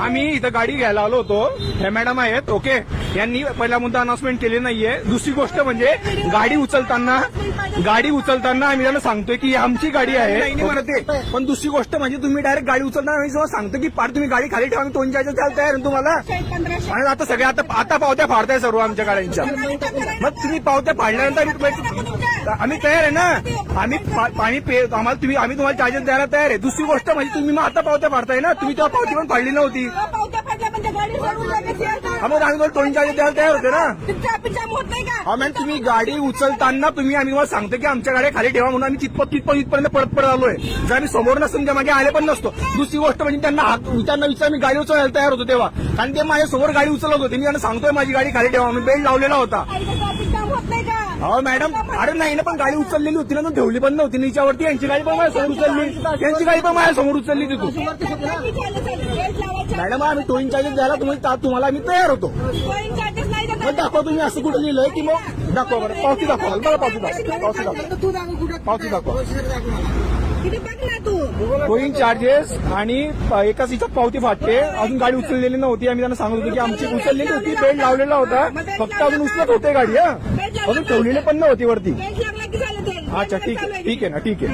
आम्ही इथं गाडी घ्यायला आलो होतो. हे मॅडम आहेत, ओके. यांनी पहिला मुद्दा अनाउन्समेंट केली नाहीये. दुसरी गोष्ट म्हणजे गाडी उचलताना आम्ही त्यांना सांगतोय की आमची गाडी आहे, नाही म्हणत ते. पण दुसरी गोष्ट म्हणजे तुम्ही डायरेक्ट गाडी उचलताना आम्ही जेव्हा सांगतो की पार तुम्ही गाडी खाली ठेवा, तोंड जायचं त्याला तयार आहे तुम्हाला. आणि आता सगळे आता पावत्या फाडताय सर्व आमच्या गाड्यांच्या. मग तुम्ही पावत्या फाडल्यानंतर आम्ही तयार आहे ना. आम्ही पाणी आम्ही तुम्हाला चार्जेस द्यायला तयार आहे. दुसरी गोष्ट म्हणजे तुम्ही मग आता पावत्या फाडताय ना. तुम्ही तेव्हा पावती पण फाडली नव्हती. मग आम्ही तोंड चार्जेस द्यायला तयार होते ना. मॅम तुम्ही गाडी उचलताना आम्ही तुम्हाला सांगतो की आमच्या गाड्या खाली ठेवा म्हणून आम्ही तिथपर्यंत परत आलोय. जर आम्ही समोर नसून त्या मागे आले पण नसतो. दुसरी गोष्ट म्हणजे त्यांना विचार मी गाडी उचलायला तयार होतो तेव्हा, कारण ते माझ्या समोर गाडी उचलत होते. मी त्यांना सांगतोय माझी गाडी खाली ठेवा, मी बेल्ट लावलेला होता. हो मॅडम, अरे नाही ना, पण गाडी उचललेली होती ना, ठेवली पण नव्हती नीच्यावरती. यांची गाडी पण माझ्यासमोर उचलली, त्यांची गाडी पण माझ्यासमोर उचलली तिथून. मॅडम आम्ही टोईंग चार्जेस द्यायला तुम्हाला आम्ही तयार होतो. मग दाखवा तुम्ही असं कुठं लिहिलंय की मग दाखवा बरं. पावती दाखवा मला, पावती दाखवा. टोईंग चार्जेस आणि एकाच हिच्यात पावती फाटते. अजून गाडी उचललेली नव्हती. आम्ही त्यांना सांगत होतो की आमची उचललेली होती, बेल्ट लावलेला होता, फक्त अजून उचलत होते गाडी. अजून ठेवलेली पण नव्हती वरती. अच्छा ठीक आहे ना, ठीक आहे.